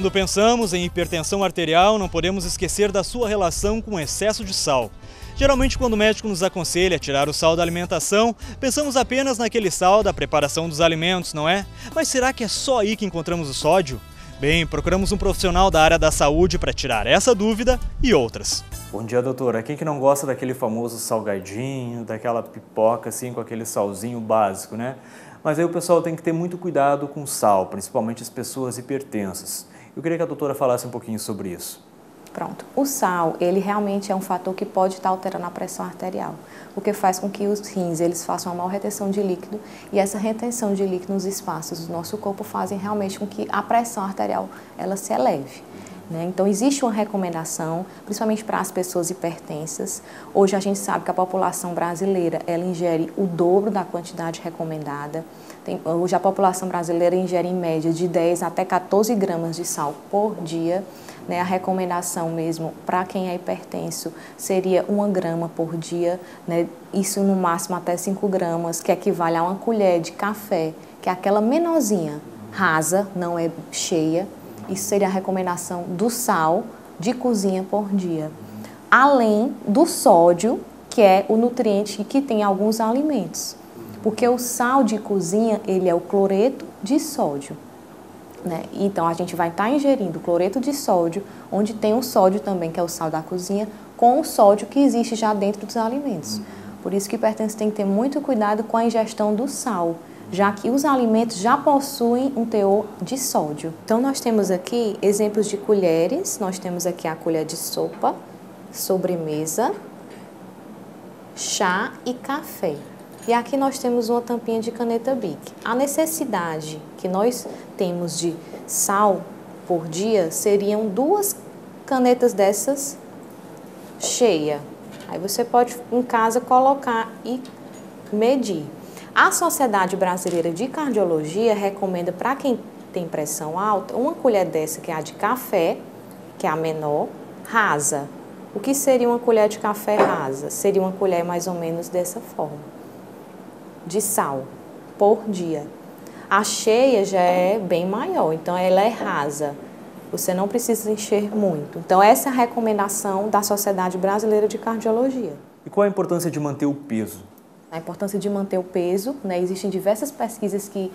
Quando pensamos em hipertensão arterial, não podemos esquecer da sua relação com o excesso de sal. Geralmente, quando o médico nos aconselha a tirar o sal da alimentação, pensamos apenas naquele sal da preparação dos alimentos, não é? Mas será que é só aí que encontramos o sódio? Bem, procuramos um profissional da área da saúde para tirar essa dúvida e outras. Bom dia, doutora. Quem que não gosta daquele famoso salgadinho, daquela pipoca assim com aquele salzinho básico, né? Mas aí o pessoal tem que ter muito cuidado com o sal, principalmente as pessoas hipertensas. Eu queria que a doutora falasse um pouquinho sobre isso. Pronto. O sal, ele realmente é um fator que pode estar alterando a pressão arterial, o que faz com que os rins eles façam uma maior retenção de líquido, e essa retenção de líquido nos espaços do nosso corpo fazem realmente com que a pressão arterial ela se eleve. Então, existe uma recomendação, principalmente para as pessoas hipertensas. Hoje a gente sabe que a população brasileira ela ingere o dobro da quantidade recomendada. Hoje a população brasileira ingere em média de 10 até 14 gramas de sal por dia. A recomendação mesmo para quem é hipertenso seria 1 grama por dia, isso no máximo até 5 gramas, que equivale a uma colher de café, que é aquela menorzinha, rasa, não é cheia. Isso seria a recomendação do sal de cozinha por dia. Além do sódio, que é o nutriente que tem em alguns alimentos. Porque o sal de cozinha, ele é o cloreto de sódio. Então, a gente vai estar ingerindo cloreto de sódio, onde tem o sódio também, que é o sal da cozinha, com o sódio que existe já dentro dos alimentos. Por isso que o hipertenso tem que ter muito cuidado com a ingestão do sal, já que os alimentos já possuem um teor de sódio. Então, nós temos aqui exemplos de colheres. Nós temos aqui a colher de sopa, sobremesa, chá e café. E aqui nós temos uma tampinha de caneta Bic. A necessidade que nós temos de sal por dia seriam 2 canetas dessas cheia. Aí você pode em casa colocar e medir. A Sociedade Brasileira de Cardiologia recomenda para quem tem pressão alta, 1 colher dessa, que é a de café, que é a menor, rasa. O que seria uma colher de café rasa? Seria uma colher mais ou menos dessa forma, de sal, por dia. A cheia já é bem maior, então ela é rasa. Você não precisa encher muito. Então essa é a recomendação da Sociedade Brasileira de Cardiologia. E qual a importância de manter o peso? A importância de manter o peso, existem diversas pesquisas que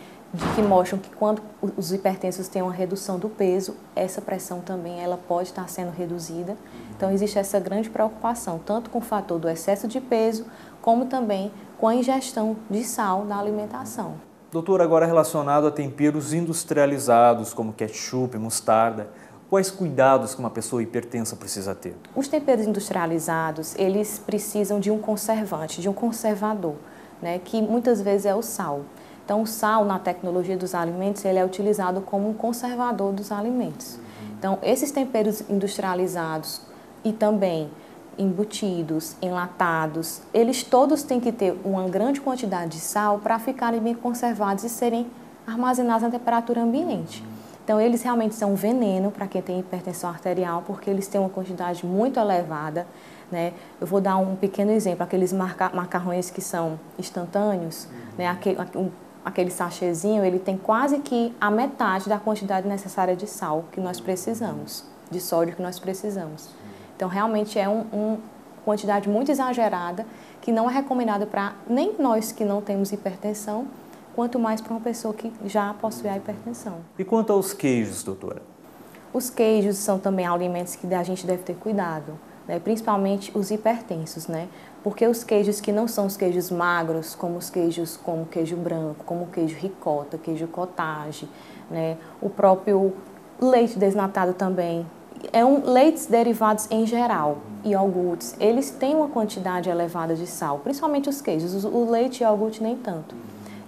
mostram que quando os hipertensos têm uma redução do peso, essa pressão também ela pode estar sendo reduzida. Então existe essa grande preocupação, tanto com o fator do excesso de peso, como também com a ingestão de sal na alimentação. Doutor, agora relacionado a temperos industrializados, como ketchup, mostarda, quais cuidados que uma pessoa hipertensa precisa ter? Os temperos industrializados, eles precisam de um conservante, de um conservador, que muitas vezes é o sal. Então, o sal, na tecnologia dos alimentos, ele é utilizado como um conservador dos alimentos. Então, esses temperos industrializados e também embutidos, enlatados, eles todos têm que ter uma grande quantidade de sal para ficarem bem conservados e serem armazenados na temperatura ambiente. Então, eles realmente são um veneno para quem tem hipertensão arterial, porque eles têm uma quantidade muito elevada. Eu vou dar um pequeno exemplo, aqueles macarrões que são instantâneos, aquele sachêzinho, ele tem quase que a metade da quantidade necessária de sal que nós precisamos, de sódio que nós precisamos. Então, realmente é uma quantidade muito exagerada, que não é recomendada para nem nós que não temos hipertensão, quanto mais para uma pessoa que já possui a hipertensão. E quanto aos queijos, doutora? Os queijos são também alimentos que a gente deve ter cuidado, principalmente os hipertensos, porque os queijos que não são os queijos magros, como os queijos como queijo branco, como o queijo ricota, queijo cottage, o próprio leite desnatado também, leites derivados em geral, iogurtes, eles têm uma quantidade elevada de sal, principalmente os queijos, o leite e o iogurte nem tanto,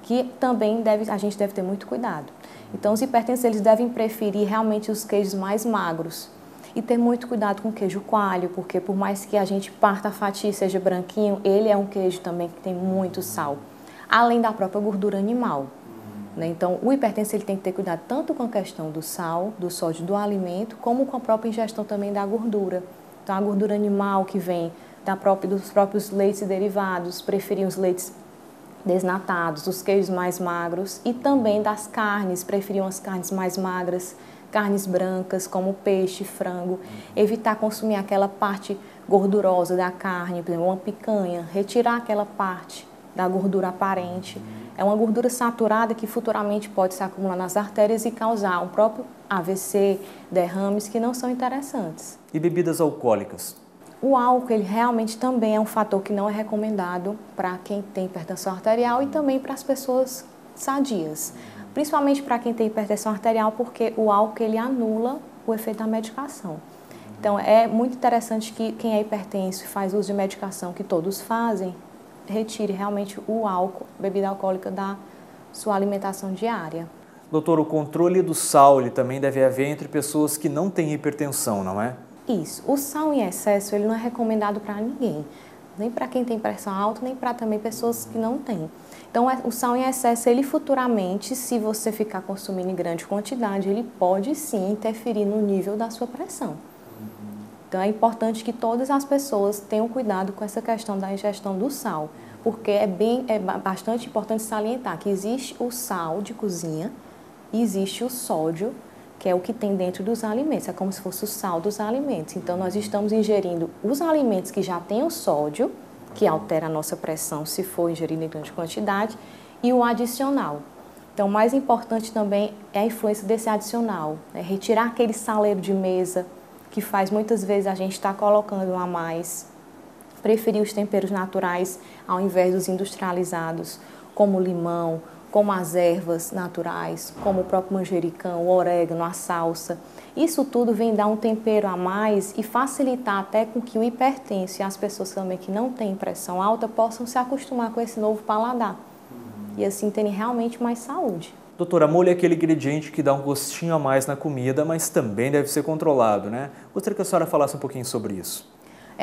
que também a gente deve ter muito cuidado. Então, os hipertensos eles devem preferir realmente os queijos mais magros e ter muito cuidado com o queijo coalho, porque por mais que a gente parta a fatia e seja branquinho, ele é um queijo também que tem muito sal, além da própria gordura animal. Então, o hipertenso ele tem que ter cuidado tanto com a questão do sal, do sódio do alimento, como com a própria ingestão também da gordura. Então, a gordura animal que vem dos próprios leites e derivados, preferir os leites desnatados, os queijos mais magros e também das carnes, preferiam as carnes mais magras, carnes brancas como peixe, frango, evitar consumir aquela parte gordurosa da carne, por exemplo, uma picanha, retirar aquela parte da gordura aparente. É uma gordura saturada que futuramente pode se acumular nas artérias e causar um próprio AVC, derrames que não são interessantes. E bebidas alcoólicas? O álcool, ele realmente também é um fator que não é recomendado para quem tem hipertensão arterial e também para as pessoas sadias. Principalmente para quem tem hipertensão arterial, porque o álcool, ele anula o efeito da medicação. Então, é muito interessante que quem é hipertenso e faz uso de medicação, que todos fazem, retire realmente o álcool, bebida alcoólica da sua alimentação diária. Doutor, o controle do sal ele também deve haver entre pessoas que não têm hipertensão, não é? Isso. O sal em excesso ele não é recomendado para ninguém, nem para quem tem pressão alta, nem para também pessoas que não têm. Então, o sal em excesso, ele futuramente, se você ficar consumindo em grande quantidade, ele pode sim interferir no nível da sua pressão. Então, é importante que todas as pessoas tenham cuidado com essa questão da ingestão do sal, porque é bastante importante salientar que existe o sal de cozinha e existe o sódio, que é o que tem dentro dos alimentos, é como se fosse o sal dos alimentos. Então, nós estamos ingerindo os alimentos que já têm o sódio, que altera a nossa pressão se for ingerido em grande quantidade, e o adicional. Então, o mais importante também é a influência desse adicional, é retirar aquele saleiro de mesa, que faz muitas vezes a gente estar colocando a mais, preferir os temperos naturais ao invés dos industrializados, como o limão, como as ervas naturais, como o próprio manjericão, o orégano, a salsa. Isso tudo vem dar um tempero a mais e facilitar até com que o hipertenso e as pessoas também que não têm pressão alta possam se acostumar com esse novo paladar e assim terem realmente mais saúde. Doutora, molho é aquele ingrediente que dá um gostinho a mais na comida, mas também deve ser controlado, né? Gostaria que a senhora falasse um pouquinho sobre isso.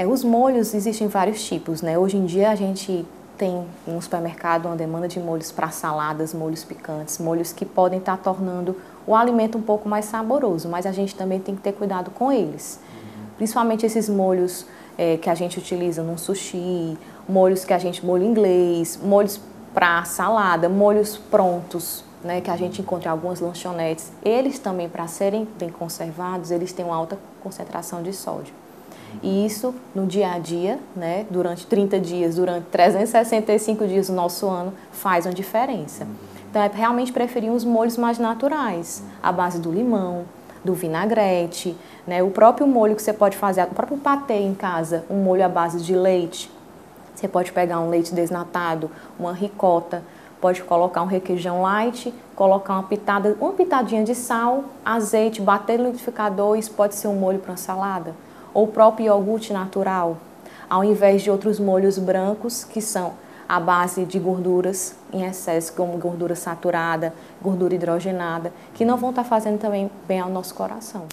Os molhos existem vários tipos, né? Hoje em dia a gente tem no supermercado uma demanda de molhos para saladas, molhos picantes, molhos que podem estar tornando o alimento um pouco mais saboroso, mas a gente também tem que ter cuidado com eles. Principalmente esses molhos que a gente utiliza no sushi, molho inglês, molhos para salada, molhos prontos, né, que a gente encontra em algumas lanchonetes. Eles também, para serem bem conservados, eles têm uma alta concentração de sódio. E isso, no dia a dia, né, durante 30 dias, durante 365 dias do nosso ano, faz uma diferença. Então, é realmente preferir os molhos mais naturais, à base do limão, do vinagrete, né, o próprio molho que você pode fazer, o próprio patê em casa, um molho à base de leite. Você pode pegar um leite desnatado, uma ricota, pode colocar um requeijão light, colocar uma pitadinha de sal, azeite, bater no liquidificador, isso pode ser um molho para uma salada. Ou o próprio iogurte natural, ao invés de outros molhos brancos, que são à base de gorduras em excesso, como gordura saturada, gordura hidrogenada, que não vão estar fazendo também bem ao nosso coração.